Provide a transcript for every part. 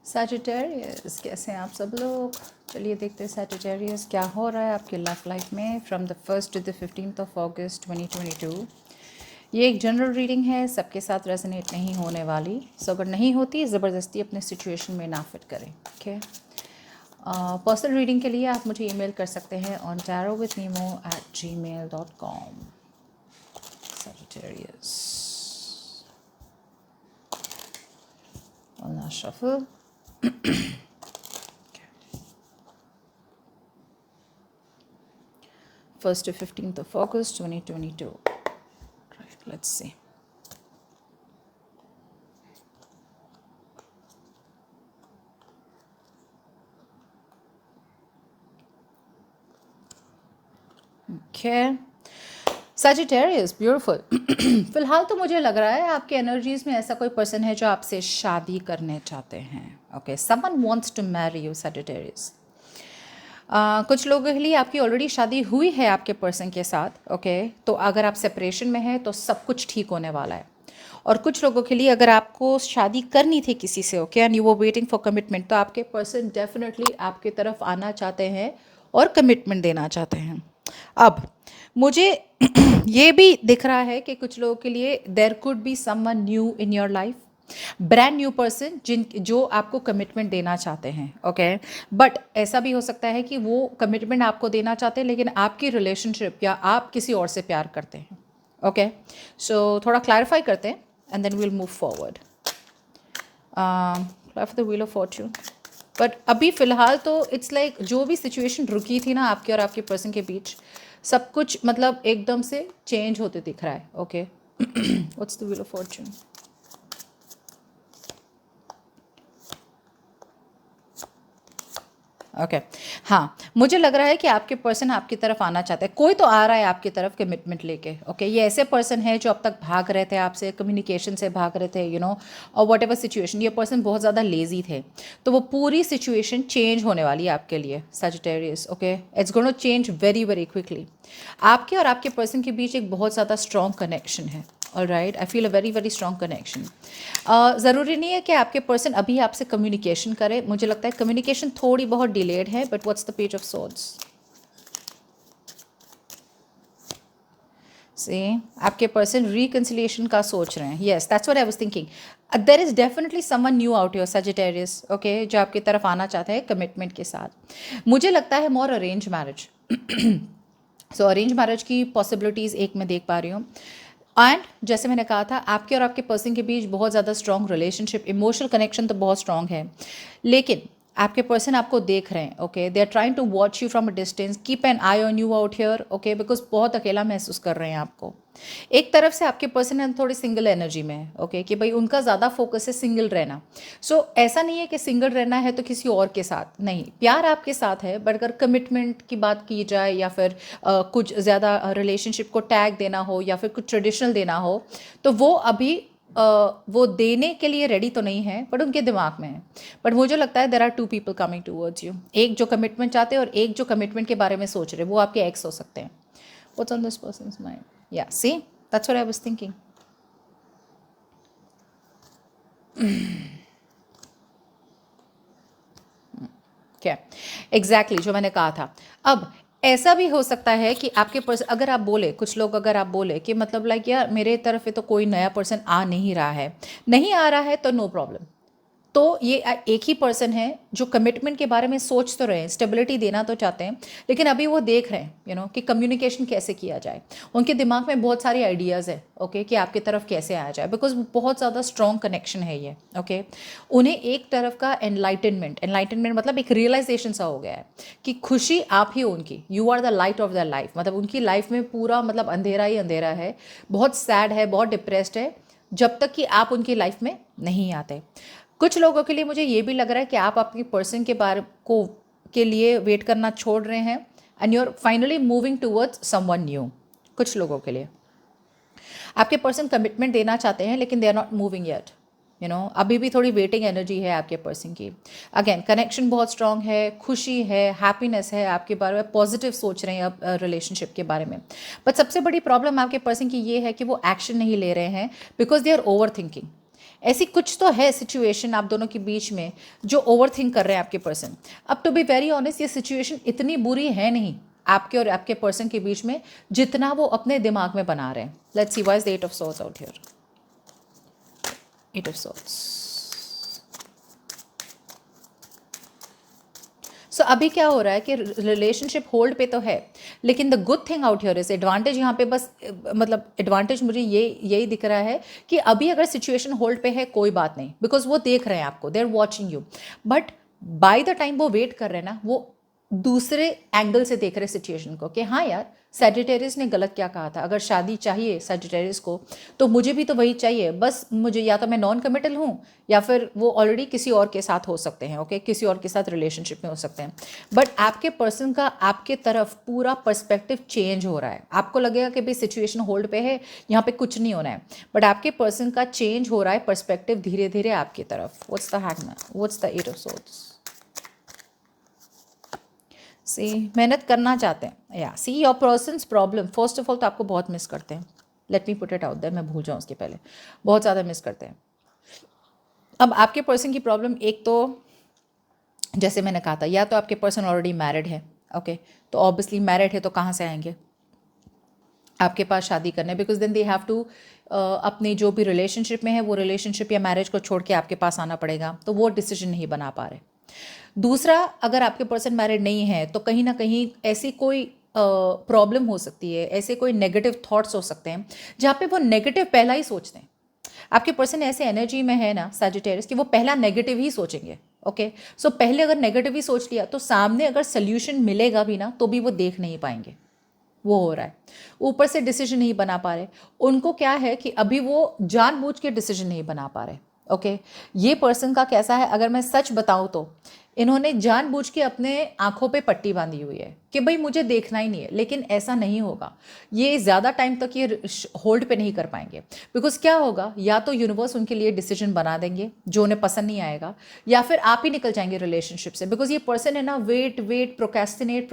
Sagittarius, कैसे हैं आप सब लोग? चलिए देखते हैं सैजिटेरियस क्या हो रहा है आपके लाइफ में from the 1st to the 15th of August 2022। ये एक जनरल रीडिंग है, सबके साथ रेजोनेट नहीं होने वाली, सो अगर नहीं होती ज़बरदस्ती अपने सिचुएशन में ना फिट करें। ओके, पर्सनल रीडिंग के लिए आप मुझे ईमेल कर सकते हैं on tarotwithnemo@gmail.com। Sagittarius, I'll now shuffle. 1st to 15th of August 2022. Right, let's see. Okay. Sagittarius, beautiful. फिलहाल तो मुझे लग रहा है आपके एनर्जीज में ऐसा कोई पर्सन है जो आपसे शादी करने चाहते हैं। Okay, someone wants to marry you Sagittarius. कुछ लोगों के लिए आपकी ऑलरेडी शादी हुई है आपके पर्सन के साथ। ओके, तो अगर आप सेपरेशन में हैं तो सब कुछ ठीक होने वाला है। और कुछ लोगों के लिए अगर आपको शादी करनी थी किसी से, okay, and you were waiting for commitment, तो आपके पर्सन डेफिनेटली आपकी तरफ आना चाहते हैं और कमिटमेंट देना चाहते हैं। अब मुझे ये भी दिख रहा है कि कुछ लोगों के लिए there could be someone new in your life, brand new person जो आपको कमिटमेंट देना चाहते हैं। ओके, बट ऐसा भी हो सकता है कि वो कमिटमेंट आपको देना चाहते हैं लेकिन आपकी रिलेशनशिप या आप किसी और से प्यार करते हैं। ओके, सो थोड़ा क्लैरिफाई करते हैं and then we'll move forward. For the wheel of fortune. But अभी फ़िलहाल तो इट्स लाइक जो भी सिचुएशन रुकी थी ना आपके और आपके पर्सन के बीच, सब कुछ मतलब एकदम से चेंज होते दिख रहा है। Okay, what's the wheel of Fortune? Okay, हाँ, मुझे लग रहा है कि आपके पर्सन आपकी तरफ आना चाहते हैं। कोई तो आ रहा है आपकी तरफ कमिटमेंट लेके। ओके, ये ऐसे पर्सन है जो अब तक भाग रहे थे आपसे, कम्युनिकेशन से भाग रहे थे, यू नो, और वट एवर सिचुएशन। ये पर्सन बहुत ज़्यादा लेजी थे, तो वो पूरी सिचुएशन चेंज होने वाली है आपके लिए Sagittarius। Okay, it's going to change very very quickly. आपके और आपके पर्सन के बीच एक बहुत ज़्यादा स्ट्रॉन्ग कनेक्शन है। All right, I feel a very very strong connection. ज़रूरी नहीं है कि आपके पर्सन अभी आपसे कम्युनिकेशन करे, मुझे लगता है कम्युनिकेशन थोड़ी बहुत डिलेड है। But what's the page of swords? से आपके पर्सन रिकन्सिलिएशन का सोच रहे हैं। Yes, that's what I was thinking. There is definitely someone new out your Sagittarius, okay, जो आपकी तरफ आना चाहता है कमिटमेंट के साथ। मुझे लगता है more arrange marriage. So arrange marriage की पॉसिबिलिटीज़ एक मैं देख पा रही हूँ। एंड जैसे मैंने कहा था, आपके और आपके पर्सन के बीच बहुत ज़्यादा स्ट्रॉन्ग रिलेशनशिप, इमोशनल कनेक्शन तो बहुत स्ट्रॉन्ग है, लेकिन आपके पर्सन आपको देख रहे हैं। Okay, they are trying to watch you from a distance, keep an eye on you out here. Okay, because बहुत अकेला महसूस कर रहे हैं आपको। एक तरफ से आपके पर्सन है थोड़ी सिंगल एनर्जी में है। ओके, कि भाई उनका ज़्यादा फोकस है सिंगल रहना। सो ऐसा नहीं है कि सिंगल रहना है तो किसी और के साथ नहीं, प्यार आपके साथ है, बट अगर कमिटमेंट की बात की जाए या फिर कुछ ज़्यादा रिलेशनशिप को टैग देना हो या फिर कुछ ट्रेडिशनल देना हो, तो वो अभी वो देने के लिए रेडी तो नहीं है, बट उनके दिमाग में है। बट मुझे लगता है there are two people coming towards you, एक जो कमिटमेंट चाहते हैं और एक जो कमिटमेंट के बारे में सोच रहे हैं। वो आपके एक्स हो सकते हैं। What's on this person's mind? या see, that's what I was thinking. क्या एग्जैक्टली जो मैंने कहा था। अब ऐसा भी हो सकता है कि आपके पर्सन, अगर आप बोले, कुछ लोग अगर आप बोले कि मतलब लाइक यार मेरे तरफ से तो कोई नया पर्सन आ नहीं रहा है, नहीं आ रहा है तो नो प्रॉब्लम। तो ये एक ही पर्सन है जो कमिटमेंट के बारे में सोच तो रहे हैं, स्टेबिलिटी देना तो चाहते हैं, लेकिन अभी वो देख रहे हैं यू नो कि कम्युनिकेशन कैसे किया जाए। उनके दिमाग में बहुत सारी आइडियाज़ है। ओके, कि आपकी तरफ कैसे आया जाए, बिकॉज बहुत ज़्यादा स्ट्रॉन्ग कनेक्शन है ये। ओके, उन्हें एक तरफ का एनलाइटनमेंट मतलब एक रियलाइजेशन सा हो गया है कि खुशी आप ही उनकी, you are the light of the life. मतलब उनकी लाइफ में पूरा मतलब अंधेरा ही अंधेरा है, बहुत सैड है, बहुत डिप्रेस्ड है, जब तक कि आप उनकी लाइफ में नहीं आते। कुछ लोगों के लिए मुझे ये भी लग रहा है कि आप आपके पर्सन के बारे को के लिए वेट करना छोड़ रहे हैं and you are finally moving towards someone new. कुछ लोगों के लिए आपके पर्सन कमिटमेंट देना चाहते हैं लेकिन they are not moving yet, you know, अभी भी थोड़ी वेटिंग एनर्जी है आपके पर्सन की। अगेन कनेक्शन बहुत स्ट्रांग है, खुशी है, हैप्पीनेस है, आपके बारे में पॉजिटिव सोच रहे हैं अब रिलेशनशिप के बारे में। बट सबसे बड़ी प्रॉब्लम आपके पर्सन की ये है कि वो एक्शन नहीं ले रहे हैं because they are over thinking. ऐसी कुछ तो है सिचुएशन आप दोनों के बीच में जो ओवर थिंक कर रहे हैं आपके पर्सन। अब टू बी वेरी ऑनेस्ट, ये सिचुएशन इतनी बुरी है नहीं आपके और आपके पर्सन के बीच में जितना वो अपने दिमाग में बना रहे हैं। Let's see why is the eight of swords out here. Eight of swords. So अभी क्या हो रहा है कि रिलेशनशिप होल्ड पे तो है, लेकिन the good thing out here is advantage यहाँ पे बस मतलब एडवांटेज मुझे यही दिख रहा है कि अभी अगर सिचुएशन होल्ड पे है कोई बात नहीं, बिकॉज वो देख रहे हैं आपको, they are watching you, but by the time वो वेट कर रहे हैं ना, वो दूसरे एंगल से देख रहे सिचुएशन को कि हाँ यार सैजिटेरियस ने गलत क्या कहा था, अगर शादी चाहिए सैजिटेरियस को तो मुझे भी तो वही चाहिए, बस मुझे या तो मैं नॉन कमिटल हूँ या फिर वो ऑलरेडी किसी और के साथ हो सकते हैं, ओके किसी और के साथ रिलेशनशिप में हो सकते हैं। बट आपके पर्सन का आपके तरफ पूरा पर्सपेक्टिव चेंज हो रहा है। आपको लगेगा कि भाई सिचुएशन होल्ड पे है, यहाँ पे कुछ नहीं होना है, बट आपके पर्सन का चेंज हो रहा है पर्सपेक्टिव धीरे धीरे आपकी तरफ। What's the hangman, what's the eight of swords. See मेहनत करना चाहते हैं या see your person's problem, first of all तो आपको बहुत मिस करते हैं। Let me put it out there, मैं भूल जाऊँ उसके पहले, बहुत ज़्यादा मिस करते हैं। अब आपके पर्सन की प्रॉब्लम एक तो जैसे मैंने कहा था, या तो आपके पर्सन ऑलरेडी मैरिड है, ओके तो ऑब्वियसली मैरिड है तो कहाँ से आएंगे आपके पास शादी करने, because then they have to अपनी जो भी रिलेशनशिप में है वो रिलेशनशिप या मैरिज को छोड़ के आपके पास आना पड़ेगा, तो वो डिसीजन नहीं बना पा रहे। दूसरा, अगर आपके पर्सन मैरिड नहीं है तो कहीं ना कहीं ऐसी कोई प्रॉब्लम हो सकती है, ऐसे कोई नेगेटिव थॉट्स हो सकते हैं जहाँ पे वो नेगेटिव पहला ही सोचते हैं। आपके पर्सन ऐसे एनर्जी में है ना सैजिटेरियस कि वो पहला नेगेटिव ही सोचेंगे, ओके सो पहले अगर नेगेटिव ही सोच लिया तो सामने अगर सोल्यूशन मिलेगा भी ना तो भी वो देख नहीं पाएंगे। वो हो रहा है, ऊपर से डिसीजन नहीं बना पा रहे। उनको क्या है कि अभी वो जानबूझ के डिसीजन नहीं बना पा रहे, ओके ये पर्सन का कैसा है, अगर मैं सच बताऊं तो इन्होंने जानबूझ के अपने आंखों पे पट्टी बांधी हुई है कि भाई मुझे देखना ही नहीं है, लेकिन ऐसा नहीं होगा। ये ज़्यादा टाइम तक ये होल्ड पे नहीं कर पाएंगे, बिकॉज क्या होगा, या तो यूनिवर्स उनके लिए डिसीजन बना देंगे जो उन्हें पसंद नहीं आएगा, या फिर आप ही निकल जाएंगे रिलेशनशिप से। बिकॉज ये पर्सन है ना वेट प्रोक्रेस्टिनेट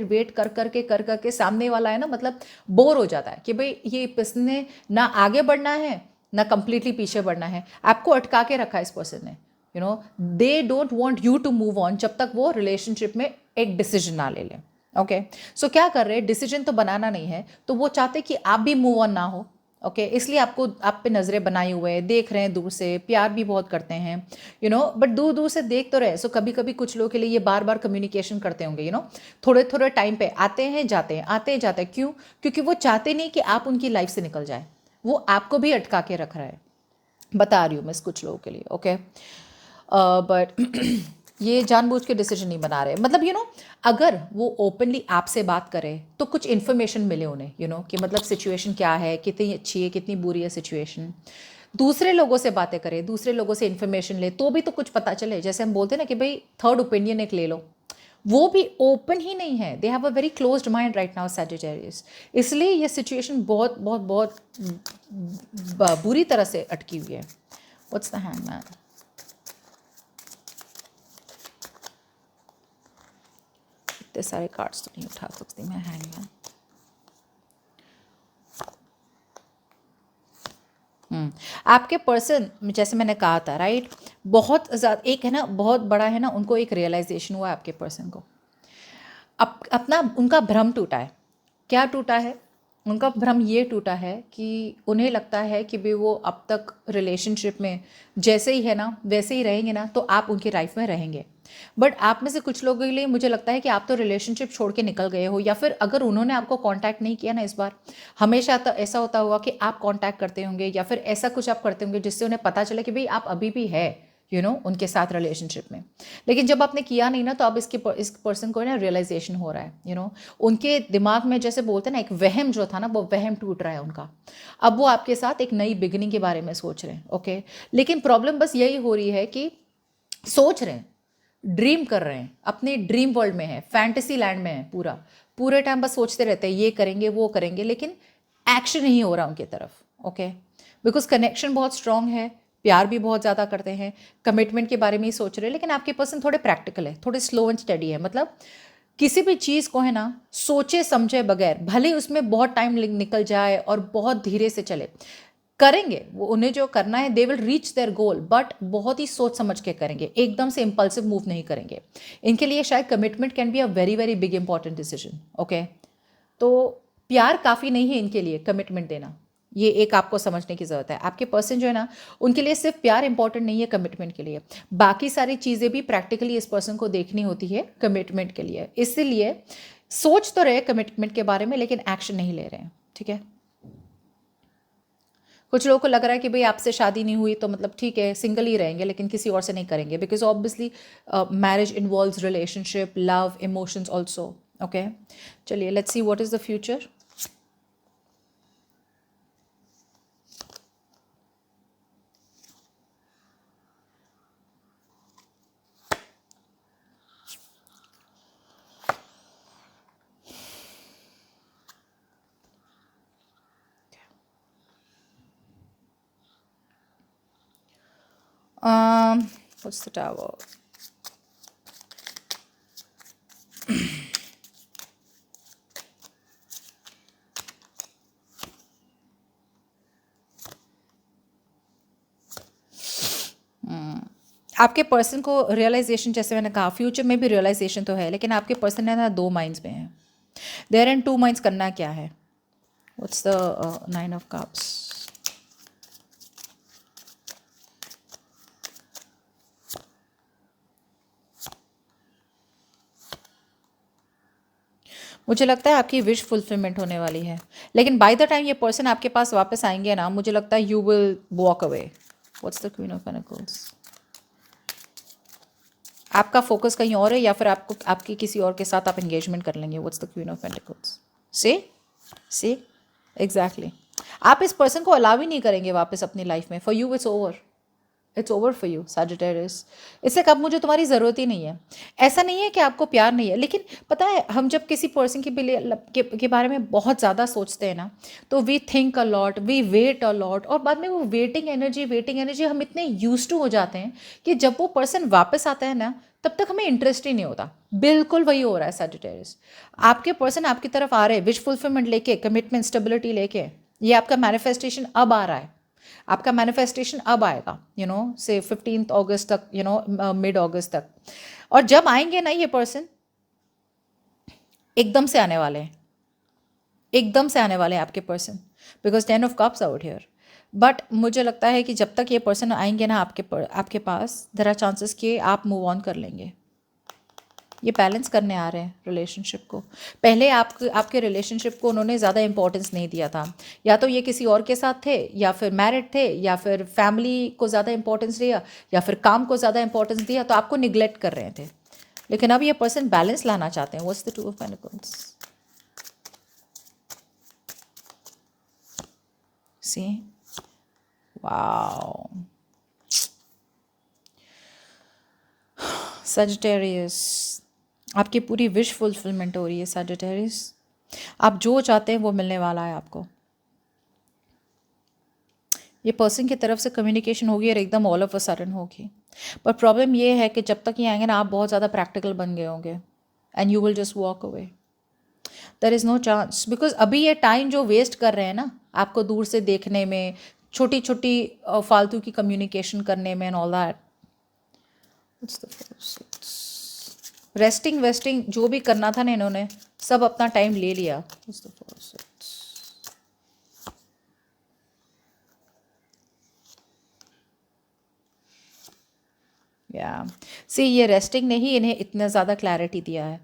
वेट कर करके सामने वाला है ना, मतलब बोर हो जाता है कि भाई ये पर्सन ने ना आगे बढ़ना है ना कंप्लीटली पीछे बढ़ना है, आपको अटका के रखा है इस पर्सन ने। You know they don't want you to move on जब तक वो रिलेशनशिप में एक डिसीजन ना ले लें, ओके सो क्या कर रहे हैं, डिसीजन तो बनाना नहीं है तो वो चाहते कि आप भी मूव ऑन ना हो, ओके इसलिए आपको आप पे नज़रें बनाए हुए हैं, देख रहे हैं दूर से, प्यार भी बहुत करते हैं यू नो, बट दूर दूर से देख तो रहे। सो कभी कभी कुछ लोगों के लिए ये बार बार कम्युनिकेशन करते होंगे, यू नो थोड़े थोड़े टाइम पे आते हैं जाते हैं, आते हैं जाते हैं। क्यों? क्योंकि वो चाहते नहीं कि आप उनकी लाइफ से निकल जाए, वो आपको भी अटका के रख रहा है। बता रही हूँ मैं कुछ लोगों के लिए, ओके बट ये जानबूझ के डिसीजन नहीं बना रहे। मतलब यू नो अगर वो ओपनली आपसे बात करे तो कुछ इन्फॉर्मेशन मिले उन्हें, यू नो कि मतलब सिचुएशन क्या है, कितनी अच्छी है कितनी बुरी है सिचुएशन। दूसरे लोगों से बातें करे, दूसरे लोगों से इन्फॉर्मेशन ले तो भी तो कुछ पता चले। जैसे हम बोलते हैं ना कि भाई थर्ड ओपिनियन एक ले लो, वो भी ओपन ही नहीं है। They have a very closed mind right now Sagittarius, इसलिए ये सिचुएशन बहुत बहुत बहुत बुरी तरह से अटकी हुई है। What's the hangman? इतने सारे कार्ड्स तो नहीं उठा सकती मैं, हैंगमैन। आपके पर्सन जैसे मैंने कहा था राइट, बहुत ज़्यादा एक है ना, बहुत बड़ा है ना, उनको एक रियलाइजेशन हुआ आपके पर्सन को, अपना उनका भ्रम टूटा है। क्या टूटा है? उनका भ्रम ये टूटा है कि उन्हें लगता है कि भी वो अब तक रिलेशनशिप में जैसे ही है ना वैसे ही रहेंगे ना तो आप उनकी लाइफ में रहेंगे। बट आप में से कुछ लोगों के लिए मुझे लगता है कि आप तो रिलेशनशिप छोड़ के निकल गए हो, या फिर अगर उन्होंने आपको कांटेक्ट नहीं किया ना इस बार, हमेशा तो ऐसा होता होगा कि आप कांटेक्ट करते होंगे या फिर ऐसा कुछ आप करते होंगे जिससे उन्हें पता चले कि भाई आप अभी भी है यू नो उनके साथ रिलेशनशिप में। लेकिन जब आपने किया नहीं ना तो अब इस पर्सन को ना रियलाइजेशन हो रहा है, यू नो उनके दिमाग में जैसे बोलते हैं ना एक वहम जो था ना वो वहम टूट रहा है उनका। अब वो आपके साथ एक नई बिगिनिंग के बारे में सोच रहे हैं, ओके लेकिन प्रॉब्लम बस यही हो रही है कि सोच रहे हैं, ड्रीम कर रहे हैं, अपने ड्रीम वर्ल्ड में है, फैंटेसी लैंड में है, पूरे टाइम बस सोचते रहते हैं ये करेंगे वो करेंगे, लेकिन एक्शन नहीं हो रहा उनकी तरफ, ओके बिकॉज कनेक्शन बहुत स्ट्रांग है, प्यार भी बहुत ज़्यादा करते हैं, कमिटमेंट के बारे में ही सोच रहे हैं। लेकिन आपके पर्सन थोड़े प्रैक्टिकल है, थोड़े स्लो एंड स्टडी है, मतलब किसी भी चीज़ को है ना सोचे समझे बगैर, भले उसमें बहुत टाइम निकल जाए और बहुत धीरे से चले, करेंगे, वो उन्हें जो करना है they will reach there goal, but बहुत ही सोच समझ के करेंगे, एकदम से इम्पल्सिव मूव नहीं करेंगे। इनके लिए शायद commitment can be a very very big important decision. Okay, तो प्यार काफ़ी नहीं है इनके लिए कमिटमेंट देना, ये एक आपको समझने की ज़रूरत है। आपके पर्सन जो है ना, उनके लिए सिर्फ प्यार इंपॉर्टेंट नहीं है कमिटमेंट के लिए, बाकी सारी चीज़ें भी प्रैक्टिकली इस पर्सन को देखनी होती है कमिटमेंट के लिए। इसलिए सोच तो रहे कमिटमेंट के बारे में, लेकिन एक्शन नहीं ले रहे हैं। ठीक है, कुछ लोगों को लग रहा है कि भाई आपसे शादी नहीं हुई तो मतलब ठीक है सिंगल ही रहेंगे, लेकिन किसी और से नहीं करेंगे, because obviously marriage involves relationship, love, emotions also. Okay, चलिए let's see what is the future. What's the tower? आपके पर्सन को रियलाइजेशन, जैसे मैंने कहा फ्यूचर में भी रियलाइजेशन तो है, लेकिन आपके पर्सन है ना दो माइंड्स में है। देयर एंड टू माइंड्स करना क्या है। What's the 9 of cups. मुझे लगता है आपकी विश फुलफिलमेंट होने वाली है, लेकिन बाय द टाइम ये पर्सन आपके पास वापस आएंगे ना, मुझे लगता है you will walk away. What's the queen of pentacles. आपका फोकस कहीं और है, या फिर आपको आपकी किसी और के साथ आप एंगेजमेंट कर लेंगे। What's the queen of pentacles. से एग्जैक्टली आप इस पर्सन को अलाउ ही नहीं करेंगे वापस अपनी लाइफ में। For you it's over for you Sagittarius. इससे कब मुझे तुम्हारी ज़रूरत ही नहीं है। ऐसा नहीं है कि आपको प्यार नहीं है, लेकिन पता है हम जब किसी पर्सन के बारे में बहुत ज़्यादा सोचते हैं ना, तो we think a lot, we wait a lot, और बाद में वो वेटिंग एनर्जी हम इतने यूज टू हो जाते हैं कि जब वो पर्सन वापस आता है ना, तब तक हमें इंटरेस्ट ही नहीं होता। बिल्कुल वही हो रहा है सैजिटेरियस। आपके पर्सन आपकी तरफ आ रहे हैं विश फुलफिलमेंट लेके, कमिटमेंट, स्टेबिलिटी लेके। ये आपका मैनिफेस्टेशन अब आ रहा है, आपका मैनिफेस्टेशन अब आएगा, से 15 अगस्त तक, मिड अगस्त तक। और जब आएंगे ना ये पर्सन, एकदम से आने वाले हैं, एकदम से आने वाले हैं आपके person, because 10 of cups out here. But मुझे लगता है कि जब तक ये पर्सन आएंगे ना आपके पास, देयर आर चांसेस कि आप मूव ऑन कर लेंगे। ये बैलेंस करने आ रहे हैं रिलेशनशिप को। पहले आपके रिलेशनशिप को उन्होंने ज़्यादा इंपॉर्टेंस नहीं दिया था, या तो ये किसी और के साथ थे, या फिर मैरिड थे, या फिर फैमिली को ज़्यादा इंपॉर्टेंस दिया, या फिर काम को ज़्यादा इंपॉर्टेंस दिया, तो आपको निगलेक्ट कर रहे थे। लेकिन अब ये पर्सन बैलेंस लाना चाहते हैं। What's the 2 of pentacles. See wow, Sagittarius आपकी पूरी विश फुलफिलमेंट हो रही है सैजिटेरियस। आप जो चाहते हैं वो मिलने वाला है आपको। ये पर्सन की तरफ से कम्युनिकेशन होगी और एकदम ऑल ऑफ अ सडन होगी। पर प्रॉब्लम ये है कि जब तक ये आएंगे ना, आप बहुत ज़्यादा प्रैक्टिकल बन गए होंगे and you will just walk away. There is no chance, because अभी ये टाइम जो वेस्ट कर रहे हैं ना आपको दूर से देखने में, छोटी छोटी फालतू की कम्युनिकेशन करने में and all that. Resting wasting जो भी करना था ना, इन्होंने सब अपना टाइम ले लिया। सी ये रेस्टिंग ने ही इन्हें इतना ज़्यादा क्लैरिटी दिया है।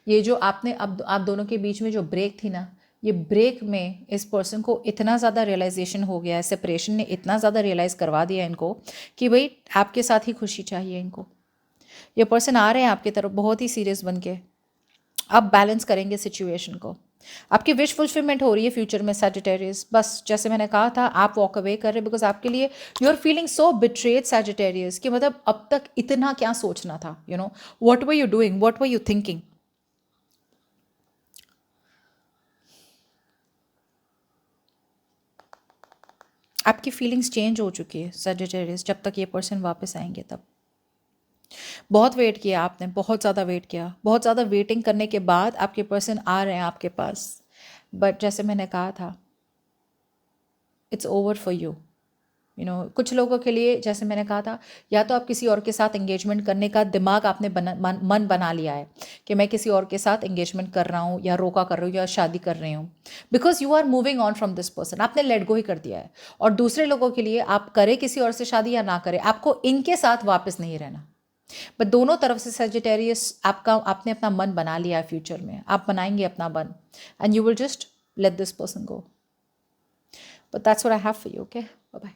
ये जो आपने अब आप दोनों के बीच में जो ब्रेक थी ना, ये ब्रेक में इस पर्सन को इतना ज़्यादा रियलाइजेशन हो गया है, सेपरेशन ने इतना ज़्यादा रियलाइज़ करवा दिया इनको कि भाई आपके साथ ही खुशी चाहिए इनको। ये पर्सन आ रहे हैं आपकी तरफ बहुत ही सीरियस बन के, अब बैलेंस करेंगे सिचुएशन को। आपकी विश फुलफिलमेंट हो रही है फ्यूचर में सैजिटेरियस। बस जैसे मैंने कहा था, आप वॉक अवे कर रहे हैं बिकॉज आपके लिए you are feeling so betrayed Sagittarius कि मतलब अब तक इतना क्या सोचना था, what were you doing, what were you thinking. आपकी फीलिंग्स चेंज हो चुकी है सैजिटेरियस, जब तक ये पर्सन वापस आएंगे तब। बहुत वेट किया आपने, बहुत ज़्यादा वेट किया, बहुत ज़्यादा वेटिंग करने के बाद आपके पर्सन आ रहे हैं आपके पास। बट जैसे मैंने कहा था, इट्स ओवर फॉर यू। कुछ लोगों के लिए जैसे मैंने कहा था, या तो आप किसी और के साथ एंगेजमेंट करने का दिमाग आपने मन बना लिया है कि मैं किसी और के साथ एंगेजमेंट कर रहा हूँ या रोका कर रही हूँ या शादी कर रही हूँ, because you are moving on from this person, आपने लेट गो ही कर दिया है। और दूसरे लोगों के लिए आप करें किसी और से शादी या ना करें, आपको इनके साथ वापस नहीं रहना। बट दोनों तरफ से सजिटेरियस आपने अपना मन बना लिया है, फ्यूचर में आप बनाएंगे अपना मन, and you will just let this person go. But that's what I have for you. Okay, bye bye.